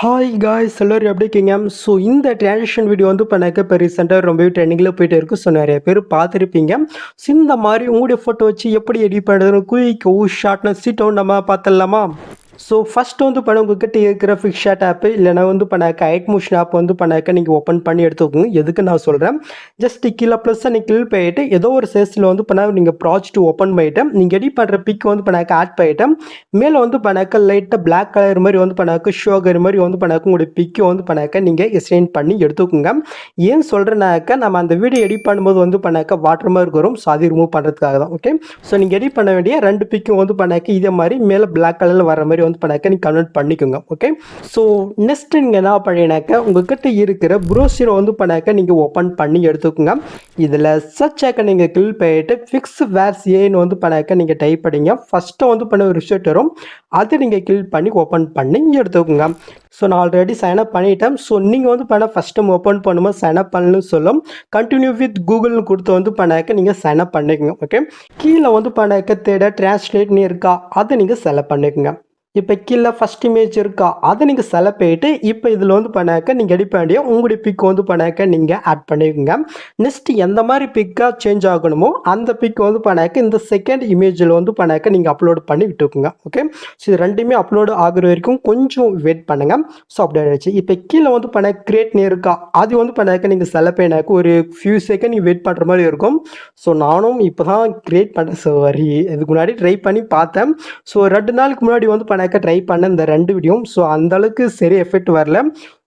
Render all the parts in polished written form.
Hi guys எல்லோரும் எப்படி இருக்கீங்க? ஸோ இந்த ட்ரான்சிஷன் வீடியோ வந்து இப்போ எனக்கு இப்போ ரீசெண்டாக ரொம்பவே ட்ரெண்டிங்கில் போயிட்டு இருக்கு. ஸோ நிறைய பேர் பார்த்துருப்பீங்க. ஸோ இந்த மாதிரி உங்களுடைய ஃபோட்டோ வச்சு எப்படி எடிட் பண்ணுறது குயிக் ஷார்ட்னு சீட்டோம் நம்ம பார்த்துடலாமா? ஸோ ஃபஸ்ட்டு வந்து பண்ண உங்ககிட்ட இருக்கிற ஃபிக்ஷாட் ஆப்பு இல்லைனா வந்து பண்ணாக்க ஐட் மோஷன் ஆப் வந்து பண்ணாக்க நீங்கள் ஓப்பன் பண்ணி எடுத்துக்கோங்க. எதுக்கு நான் சொல்கிறேன், ஜஸ்ட் கீழே ப்ளஸ் நீங்கள் கிளிக் பண்ணிட்டு ஏதோ ஒரு சேஸில் வந்து பண்ண நீங்கள் ப்ராஜெக்ட் ஓப்பன் பண்ணிவிட்டு நீங்கள் எடிட் பண்ணுற பிக் வந்து பண்ணாக்க ஆட் பண்ணிவிட்டு மேலே வந்து பண்ணாக்க லைட்டாக பிளாக் கலர் மாதிரி வந்து பண்ணாக்க ஷோகர் மாதிரி வந்து பண்ணாக்க உங்களுடைய பிக்கை வந்து பண்ணாக்க நீங்கள் எஸ்டெயின் பண்ணி எடுத்துக்கோங்க. ஏன் சொல்கிறேன்னாக்க நம்ம அந்த வீடியோ எடிட் பண்ணும்போது வந்து பண்ணாக்க வாட்டர் மார்க் வரும். ஸோ அதை ரிமூவ் பண்ணுறதுக்காக தான். ஓகே, ஸோ நீங்கள் எடிட் பண்ண வேண்டிய 2 பிக்கும் வந்து பண்ணாக்க இதே மாதிரி மேலே பிளாக் கலரில் வர மாதிரி வந்து பண்ணாக்க நீ கன்வெர்ட் பண்ணிக்கோங்க. ஓகே, ஸோ நெக்ஸ்ட் நீங்கள் என்ன பண்ணினாக்க உங்ககிட்ட இருக்கிற ப்ரௌசரை வந்து பண்ணாக்க நீங்கள் ஓப்பன் பண்ணி எடுத்துக்கோங்க. இதில் சர்ச் ஆக்க நீங்கள் கிளிக் பண்ணிட்டு ஃபிக்ஸ் வேர்ஸ் ஏன்னு வந்து பண்ணாக்க நீங்கள் டைப் பண்ணிங்க. ஃபஸ்ட்டு வந்து பண்ண ஒரு ரிசல்ட் வரும், அதை நீங்கள் கிளிக் பண்ணி ஓப்பன் பண்ணி எடுத்துக்கோங்க. ஸோ நான் ஆல்ரெடி சைன்அப் பண்ணிட்டேன். ஸோ நீங்கள் வந்து பண்ண ஃபஸ்ட் டைம் ஓப்பன் பண்ணும்போது சைன்அப் பண்ணணும்னு சொல்லும். கண்டினியூ வித் கூகுள்னு கொடுத்து வந்து பண்ணாக்க நீங்கள் சைன்அப் பண்ணிக்கோங்க. ஓகே, கீழே வந்து பண்ணாக்க தேட டிரான்ஸ்லேட்னு இருக்கா, அதை நீங்கள் செலக்ட் பண்ணிக்கோங்க. இப்போ கீழே ஃபஸ்ட் இமேஜ் இருக்கா, அதை நீங்கள் செலக்ட் பண்ணிட்டு இப்போ இதில் வந்து பண்ணாக்க நீங்கள் எடிட் பண்ணி உங்களுடைய பிக் வந்து பண்ணாக்க நீங்கள் ஆட் பண்ணிக்கோங்க. நெக்ஸ்ட் எந்த மாதிரி பிக்காக சேஞ்ச் ஆகணுமோ அந்த பிக் வந்து பண்ணாக்க இந்த செகண்ட் இமேஜில் வந்து பண்ணாக்க நீங்கள் அப்லோட் பண்ணி விட்டுக்குங்க. ஓகே, ஸோ இது ரெண்டுமே அப்லோடு ஆகுற வரைக்கும் கொஞ்சம் வெயிட் பண்ணுங்கள். ஸோ அப்படி ஆகிடுச்சு. இப்போ கீழே வந்து பண்ண கிரியேட்னு இருக்கா, அது வந்து பண்ணாக்க நீங்கள் செலக்ட் பண்ணினாக்க ஒரு ஃபியூ செகண்ட் நீங்கள் வெயிட் பண்ணுற மாதிரி இருக்கும். ஸோ நானும் இப்போ தான் கிரியேட் பண்ணேன். ஸோ இதுக்கு முன்னாடி ட்ரை பண்ணி பார்த்தேன். ஸோ 2 நாளுக்கு முன்னாடி வந்து ட்ரை பண்ண இந்த 2 வீடியோ. ஸோ அந்த அளவுக்கு சரி எஃபெக்ட் வரல.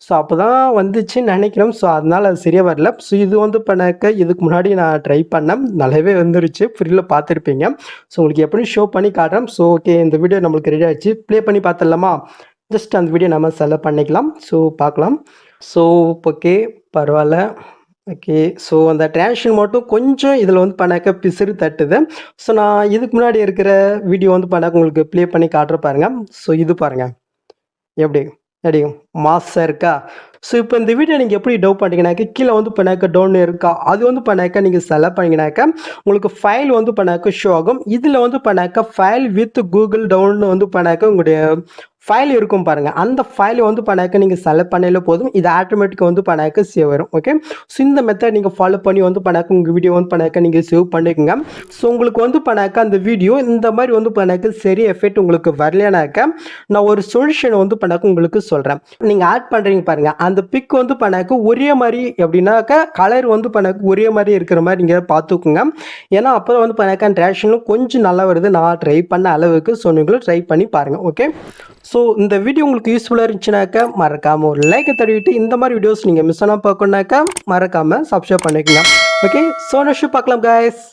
ஸோ அப்போ தான் வந்துச்சுன்னு நினைக்கிறேன். ஸோ அதனால் அது சரியாக வரல. ஸோ இது வந்து பண்ணாக்க இதுக்கு முன்னாடி நான் ட்ரை பண்ணேன், நல்லாவே வந்துருச்சு. ஃப்ரீயில் பார்த்துருப்பீங்க. ஸோ உங்களுக்கு எப்படி ஷோ பண்ணி காட்டுறேன். ஸோ ஓகே, இந்த வீடியோ நம்மளுக்கு ரெடி ஆகிடுச்சு. ப்ளே பண்ணி பார்த்துடலாமா? ஜஸ்ட் அந்த வீடியோ நம்ம செலக்ட் பண்ணிக்கலாம். ஸோ பார்க்கலாம். ஸோ ஓகே, பரவாயில்ல. ஓகே, ஸோ அந்த ட்ரான்சிஷன் மட்டும் கொஞ்சம் இதில் வந்து பண்ணாக்க பிசுறு தட்டுது. ஸோ நான் இதுக்கு முன்னாடி இருக்கிற வீடியோ வந்து பண்ணாக்க உங்களுக்கு ப்ளே பண்ணி காட்டுற பாருங்கள். ஸோ இது பாருங்கள் எப்படி மாசாக இருக்கா. ஸோ இப்போ இந்த வீடியோ நீங்கள் எப்படி டவுன் பண்ணிங்கனாக்க கீழே வந்து பண்ணாக்க டவுன் இருக்கா, அது வந்து பண்ணாக்க நீங்கள் செலக்ட் பண்ணிங்கனாக்க உங்களுக்கு ஃபைல் வந்து பண்ணாக்க ஷோ ஆகும். இதில் வந்து பண்ணாக்க ஃபைல் வித் கூகுள் டவுன் வந்து பண்ணாக்க உங்களுடைய ஃபைல் இருக்கும் பாருங்கள். அந்த ஃபைலை வந்து பண்ணாக்க நீங்கள் செலக்ட் பண்ணல போதும், இது ஆட்டோமேட்டிக்காக வந்து பண்ணாக்க சேவ் வரும். ஓகே, ஸோ இந்த மெத்தட் நீங்கள் ஃபாலோ பண்ணி வந்து பண்ணாக்க உங்கள் வீடியோ வந்து பண்ணாக்க நீங்கள் சேவ் பண்ணிக்கோங்க. ஸோ உங்களுக்கு வந்து பண்ணாக்க அந்த வீடியோ இந்த மாதிரி வந்து பண்ணாக்க சரி எஃபெக்ட் உங்களுக்கு வரலனாக்க நான் ஒரு சொல்யூஷன் வந்து பண்ணாக்க உங்களுக்கு சொல்கிறேன். நீங்கள் ஆட் பண்ணுறீங்க பாருங்கள், அந்த பிக் வந்து பண்ணாக்க ஒரே மாதிரி எப்படின்னாக்க கலர் வந்து பண்ணாக்க ஒரே மாதிரி இருக்கிற மாதிரி நீங்கள் பார்த்துக்குங்க. ஏன்னா அப்போ வந்து பண்ணாக்க ட்ரான்சிஷனும் கொஞ்சம் நல்லா வருது. நான் ட்ரை பண்ண அளவுக்கு. ஸோ நீங்களும் ட்ரை பண்ணி பாருங்கள். ஓகே, ஸோ இந்த வீடியோ உங்களுக்கு யூஸ்ஃபுல்லாக இருந்துச்சுனாக்கா மறக்காமல் ஒரு லைக்கை தடவிட்டு இந்த மாதிரி வீடியோஸ் நீங்கள் மிஸ் பண்ணால் பார்க்கணுனாக்கா மறக்காமல் சப்ஸ்கிரைப் பண்ணிக்கலாம். ஓகே, ஸோ நெக்ஸ்ட் பார்க்கலாம் கைஸ்.